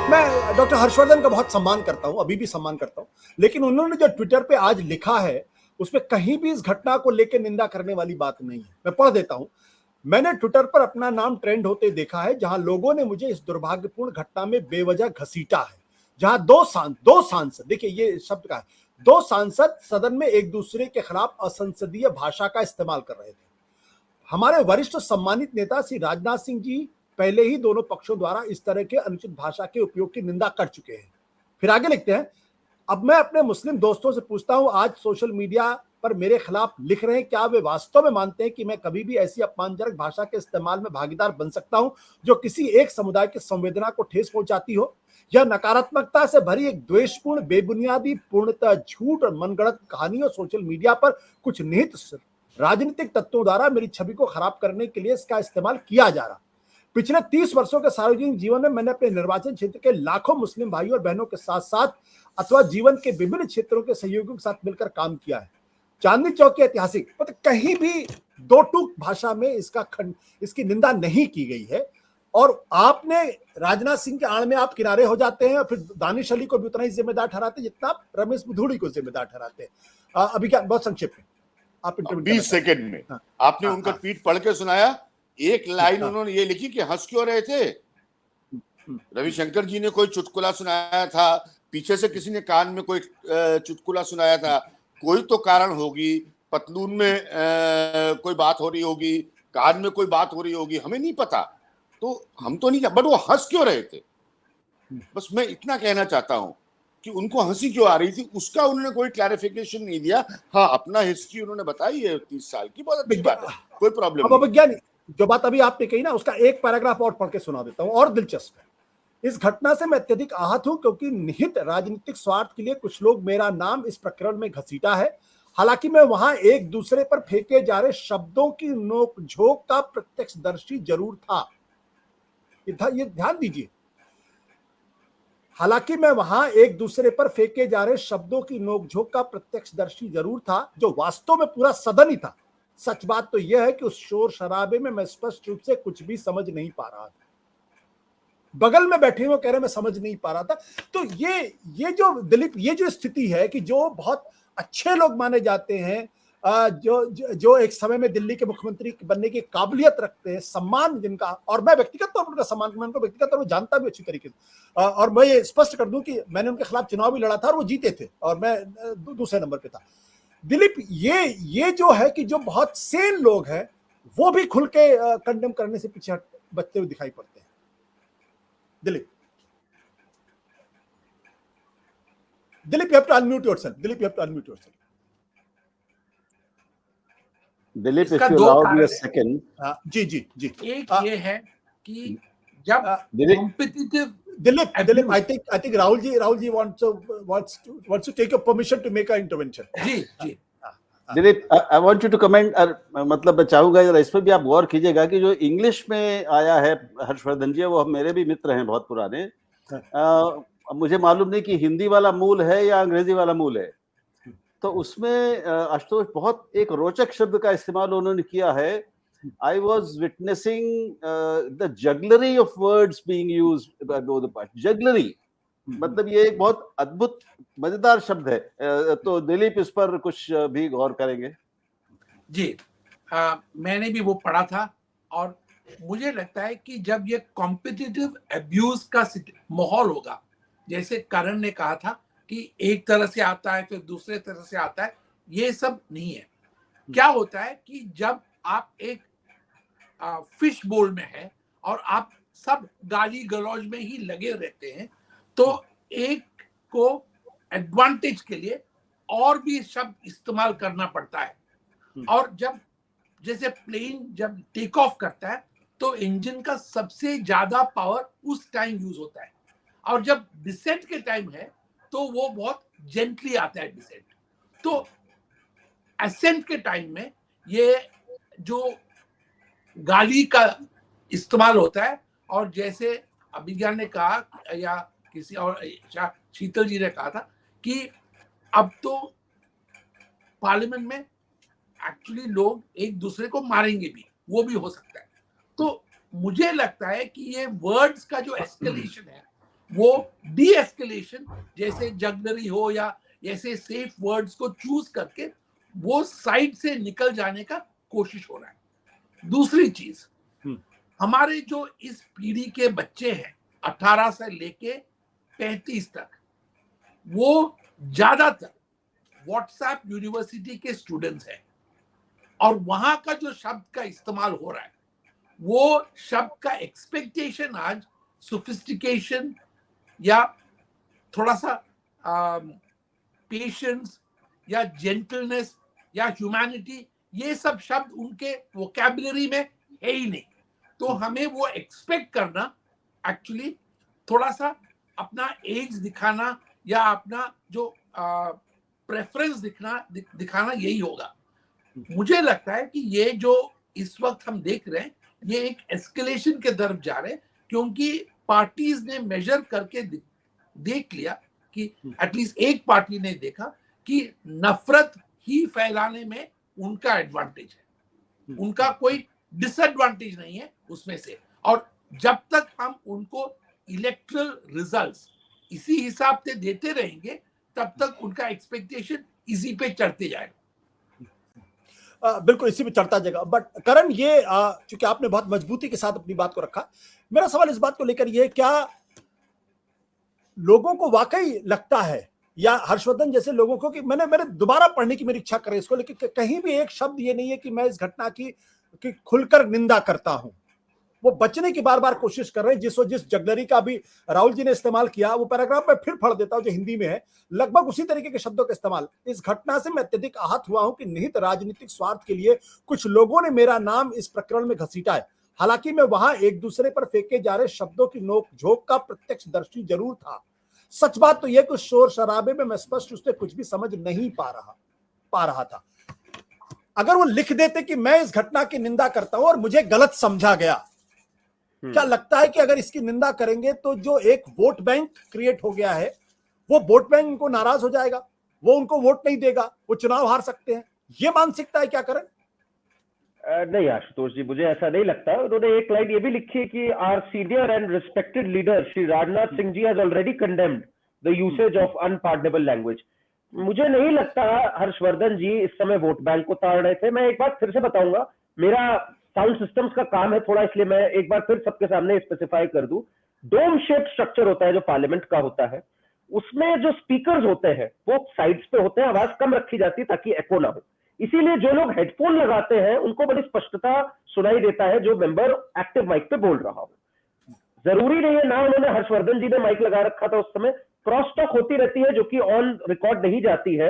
मैं डॉक्टर हर्षवर्धन का बहुत सम्मान करता हूं, अभी भी सम्मान करता हूं, लेकिन उन्होंने जो ट्विटर पे आज लिखा है उसमें कहीं भी इस घटना को लेकर निंदा करने वाली बात नहीं है। मैं पढ़ देता हूं। मैंने ट्विटर पर अपना नाम ट्रेंड होते देखा है, जहां लोगों ने मुझे इस दुर्भाग्यपूर्ण घटना में बेवजह घसीटा है, जहां दो सांसद, देखिए ये शब्द का है, दो सांसद सदन में एक दूसरे के खिलाफ असंसदीय भाषा का इस्तेमाल कर रहे थे। हमारे वरिष्ठ सम्मानित नेता श्री राजनाथ सिंह जी पहले ही दोनों पक्षों द्वारा इस तरह के अनुचित भाषा के उपयोग की निंदा कर चुके हैं। फिर आगे लिखते हैं, अब मैं अपने मुस्लिम दोस्तों से पूछता हूं, आज सोशल मीडिया पर मेरे खिलाफ लिख रहे हैं, क्या वे वास्तव में मानते हैं कि मैं कभी भी ऐसी अपमानजनक भाषा के इस्तेमाल में भागीदार बन सकता हूं जो किसी एक समुदाय की संवेदना को ठेस पहुंचाती हो? यह नकारात्मकता से भरी एक द्वेषपूर्ण, बेबुनियादी, पूर्णतः झूठ और मनगढ़ंत कहानियों सोशल मीडिया पर कुछ निहित राजनीतिक तत्वों द्वारा मेरी छवि को खराब करने के लिए इसका इस्तेमाल किया जा रहा। पिछले 30 वर्षों के सार्वजनिक जीवन में मैंने अपने निर्वाचन क्षेत्र के लाखों मुस्लिम भाइयों और बहनों के साथ साथ अथवा जीवन के विभिन्न क्षेत्रों के सहयोगियों के साथ मिलकर काम किया है। चांदनी चौक की ऐतिहासिक, मतलब कहीं भी दो टूक भाषा में इसकी निंदा नहीं की गई है। और आपने राजनाथ सिंह के आड़ में आप किनारे हो जाते हैं और फिर दानिश अली को भी उतना ही जिम्मेदार ठहराते हैं जितना आप रमेश बुधूड़ी को जिम्मेदार ठहराते हैं। अभी क्या, बहुत संक्षेप में आप 20 सेकंड में आपने उनका ट्वीट पढ़ के सुनाया। एक लाइन उन्होंने ये लिखी कि हंस क्यों रहे थे? रविशंकर जी ने कोई चुटकुला सुनाया था, पीछे से किसी ने कान में कोई चुटकुला सुनाया था, कोई तो कारण होगी, पतलून में कोई बात हो रही होगी, कान में कोई बात हो रही होगी, हमें नहीं पता, तो हम तो नहीं, बट वो हंस क्यों रहे थे? बस मैं इतना कहना चाहता हूं कि उनको हंसी क्यों आ रही थी, उसका उन्होंने कोई क्लैरिफिकेशन नहीं दिया। हाँ, अपना हिस्ट्री उन्होंने बताई है 30 साल की, बहुत अच्छी बात है, कोई प्रॉब्लम नहीं। विज्ञानी, जो बात अभी आपने कही ना, उसका एक पैराग्राफ और पढ़ के सुना देता हूं, और दिलचस्प है। इस घटना से मैं अत्यधिक आहत हूं क्योंकि निहित राजनीतिक स्वार्थ के लिए कुछ लोग मेरा नाम इस प्रकरण में घसीटा है। हालांकि मैं वहां एक दूसरे पर फेंके जा रहे शब्दों की नोकझोंक का प्रत्यक्षदर्शी जरूर था। ये ध्यान दीजिए, हालांकि मैं वहां एक दूसरे पर फेंके जा रहे शब्दों की नोकझोंक का प्रत्यक्षदर्शी जरूर था, जो वास्तव में पूरा सदन ही था। सच बात तो यह है कि उस शोर शराबे में मैं स्पष्ट रूप से कुछ भी समझ नहीं पा रहा था। बगल में बैठे हुए कह रहे मैं समझ नहीं पा रहा था। तो ये जो दिलीप, ये जो स्थिति है कि जो बहुत अच्छे लोग माने जाते हैं, जो एक समय में दिल्ली के मुख्यमंत्री बनने की काबिलियत रखते हैं, सम्मान जिनका, और मैं व्यक्तिगत तौर पर उनका सम्मान, मैं उनको व्यक्तिगत तौर पर जानता भी अच्छी तरीके से, और मैं ये स्पष्ट कर दूं कि मैंने उनके खिलाफ चुनाव भी लड़ा था और वो जीते थे और मैं दूसरे नंबर पे था। दिलीप, ये जो है कि जो बहुत सेन लोग हैं वो भी खुल के कंडेम करने से पीछे बचते हुए दिखाई पड़ते हैं। Dilip, you have to unmute yourself. Dilip, you have to unmute yourself. Dilip, if you allow me a second. जी। एक ये है कि जब competitive. Dilip, I think Rahul ji wants to take your permission to make an intervention. Ji. Dilip, I want you to comment, मतलब मैं चाहूंगा जरा इस पर भी आप गौर कीजिएगा कि जो इंग्लिश में आया है हर्षवर्धन जी, वो मेरे भी मित्र हैं बहुत पुराने। मुझे मालूम नहीं कि हिंदी वाला मूल है या अंग्रेजी वाला मूल है। तो उसमें आशुतोष बहुत एक रोचक शब्द का इस्तेमाल उन्होंने किया है। I was witnessing the jugglery of words being used by both parties. Jugglery, मतलब ये एक बहुत अद्भुत मजेदार शब्द है। तो दिलीप इस पर कुछ भी गौर करेंगे? जी, मैंने भी वो पढ़ा था और मुझे लगता है कि जब ये कॉम्पिटिटिव अब्यूज का माहौल होगा, जैसे करण ने कहा था कि एक तरह से आता है फिर दूसरे तरह से आता है, ये सब नहीं है। क्या होता है कि जब आप एक फिश बोल में है और आप सब गाली गलौज में ही लगे रहते हैं, तो एक को एडवांटेज के लिए और भी शब्द इस्तेमाल करना पड़ता है। और जब जैसे प्लेन जब टेक ऑफ करता है तो इंजन का सबसे ज्यादा पावर उस टाइम यूज होता है, और जब डिसेंट के टाइम है तो वो बहुत जेंटली आता है डिसेंट। तो असेंट के टाइम में ये जो गाली का इस्तेमाल होता है, और जैसे अभिज्ञान ने कहा या किसी और शीतल जी ने कहा था कि अब तो पार्लियामेंट में एक्चुअली लोग एक दूसरे को मारेंगे भी, वो भी हो सकता है। तो मुझे लगता है कि ये वर्ड्स का जो एस्केलेशन है वो डी एस्केलेशन जैसे जगदरी हो या ऐसे सेफ वर्ड्स को चूज करके वो साइड से निकल जाने का कोशिश हो रहा है। दूसरी चीज, हमारे जो इस पीढ़ी के बच्चे हैं 18 से लेके 35 तक, वो ज्यादातर व्हाट्सएप यूनिवर्सिटी के स्टूडेंट्स हैं और वहां का जो शब्द का इस्तेमाल हो रहा है वो शब्द का एक्सपेक्टेशन आज सोफिस्टिकेशन या थोड़ा सा पेशेंस या जेंटलनेस या ह्यूमैनिटी, ये सब शब्द उनके वोकैबुलरी में है ही नहीं। तो हमें वो एक्सपेक्ट करना एक्चुअली थोड़ा सा अपना एज दिखाना या अपना जो प्रेफरेंस दिखाना यही होगा। मुझे लगता है कि ये जो इस वक्त हम देख रहे हैं ये एक एस्केलेशन के तरफ जा रहे हैं, क्योंकि पार्टीज ने मेजर करके देख लिया कि एटलीस्ट एक पार्टी ने देखा कि नफरत ही फैलाने में उनका एडवांटेज है, उनका कोई डिसएडवांटेज नहीं है उसमें से। और जब तक हम उनको इलेक्टरल रिजल्ट्स इसी हिसाब से देते रहेंगे तब तक उनका एक्सपेक्टेशन इसी पे चढ़ते जाएगा। बिल्कुल इसी पे चढ़ता जाएगा। बट करण, ये चूंकि आपने बहुत मजबूती के साथ अपनी बात को रखा, मेरा सवाल इस बात को लेकर ये, क्या लोगों को वाकई लगता है या हर्षवर्धन जैसे लोगों को कि मैंने दोबारा पढ़ने की मेरी इच्छा करे इसको, लेकिन कहीं भी एक शब्द ये नहीं है कि मैं इस घटना की खुलकर निंदा करता हूं। वो बचने की बार बार कोशिश कर रहे हैं। जिस जगदरी का भी राहुल जी ने इस्तेमाल किया, वो पैराग्राफ में फिर पढ़ देता हूं जो हिंदी में है, लगभग उसी तरीके के शब्दों का इस्तेमाल। इस घटना से मैं अत्यधिक आहत हुआ हूं कि निहित राजनीतिक स्वार्थ के लिए कुछ लोगों ने मेरा नाम इस प्रकरण में घसीटा है। हालांकि मैं वहां एक दूसरे पर फेंके जा रहे शब्दों की नोक झोंक का प्रत्यक्षदर्शी जरूर था। सच बात तो यह कि शोर शराबे में मैं स्पष्ट रूप से कुछ भी समझ नहीं पा रहा था। अगर वो लिख देते कि मैं इस घटना की निंदा करता हूं और मुझे गलत समझा गया, क्या लगता है कि अगर इसकी निंदा करेंगे तो जो एक वोट बैंक क्रिएट हो गया है वो वोट बैंक उनको नाराज हो जाएगा, वो उनको वोट नहीं देगा, वो चुनाव हार सकते हैं। ये मानसिकता है क्या करें? नहीं आशुतोष जी, मुझे ऐसा नहीं लगता। उन्होंने एक लाइन ये भी लिखी है कि our senior and respected leader Shri Rajnath Singh ji has already condemned the usage of unpardonable language. मुझे नहीं लगता हर्षवर्धन जी इस समय वोट बैंक को ताड़ रहे थे। मैं एक बात फिर से बताऊंगा, मेरा साउंड सिस्टम्स का काम है थोड़ा, इसलिए मैं एक बार फिर सबके सामने स्पेसिफाई कर दूं। डोम शेप स्ट्रक्चर होता है जो पार्लियामेंट का होता है, उसमें जो स्पीकर्स होते हैं वो साइड्स पे होते हैं, आवाज कम रखी जाती है ताकि एको ना हो। इसीलिए जो लोग हेडफोन लगाते हैं उनको बड़ी स्पष्टता सुनाई देता है जो मेंबर एक्टिव माइक पे बोल रहा हो। जरूरी नहीं है ना उन्होंने, हर्षवर्धन जी ने माइक लगा रखा था उस समय, क्रॉस टॉक होती रहती है जो कि ऑन रिकॉर्ड नहीं जाती है।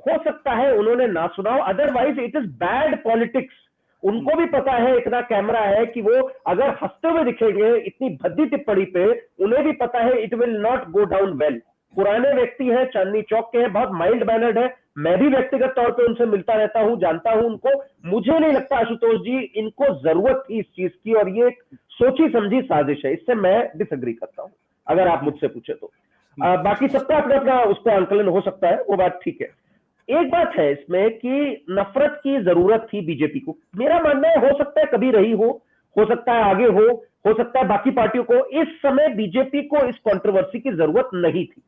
हो सकता है उन्होंने ना सुना हो, otherwise it is bad politics. उनको भी पता है, इतना कैमरा है कि वो अगर हंसते हुए दिखेंगे इतनी भद्दी टिप्पणी पे, उन्हें भी पता है it will not go down well. पुराने व्यक्ति हैं, चांदनी चौक के हैं, बहुत माइल्ड मैनर्ड है। मैं भी व्यक्तिगत तौर पे उनसे मिलता रहता हूं, जानता हूं उनको। मुझे नहीं लगता आशुतोष जी इनको जरूरत थी इस चीज की, और ये एक सोची समझी साजिश है। इससे मैं डिसएग्री करता हूं अगर आप मुझसे पूछे तो। बाकी सबका अपना अपना उस पर आंकलन हो सकता है, वो बात ठीक है। एक बात है इसमें कि नफरत की जरूरत थी बीजेपी को, मेरा मानना है। हो सकता है कभी रही हो सकता है आगे हो सकता है बाकी पार्टियों को। इस समय बीजेपी को इस कंट्रोवर्सी की जरूरत नहीं थी।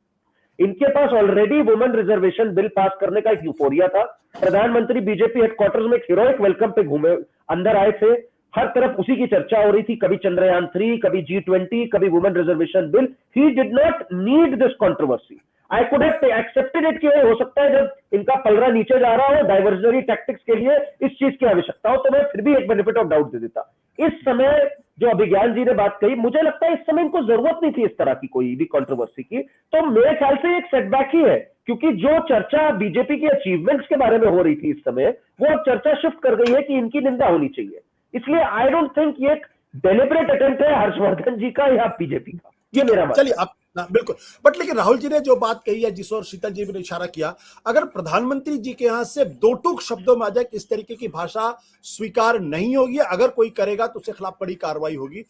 इनके पास already women reservation bill pass करने का एक यूफोरिया था। प्रधानमंत्री बीजेपी हेडक्वार्टर्स में एक हीरोइक वेलकम पे घूमे, अंदर आए थे, हर तरफ उसी की चर्चा हो रही थी, कभी चंद्रयान 3, कभी G20, कभी women reservation bill. He did not need this controversy. I could have accepted it कि हो सकता है जब इनका पलड़ा नीचे जा रहा हो, डाइवर्जनरी टैक्टिक्स के लिए इस चीज की आवश्यकता हो, तो मैं फिर भी एक बेनिफिट ऑफ डाउट दे देता। इस समय जो अभिज्ञान जी ने बात कही, मुझे लगता है इस समय इनको जरूरत नहीं थी इस तरह की कोई भी कंट्रोवर्सी की। तो मेरे ख्याल से एक सेटबैक ही है, क्योंकि जो चर्चा बीजेपी की अचीवमेंट्स के बारे में हो रही थी इस समय, वो अब चर्चा शिफ्ट कर गई है कि इनकी निंदा होनी चाहिए। इसलिए आई डोंट थिंक ये एक डेलिबरेट अटेम्प्ट है हर्षवर्धन जी का या बीजेपी का, ये मेरा मानना। चलिए आप बिल्कुल, बट लेकिन राहुल जी ने जो बात कही है, जिस और शीतल जी ने इशारा किया, अगर प्रधानमंत्री जी के यहाँ से दो टूक शब्दों में आ जाए इस तरीके की भाषा स्वीकार नहीं होगी, अगर कोई करेगा तो उसके खिलाफ बड़ी कार्रवाई होगी।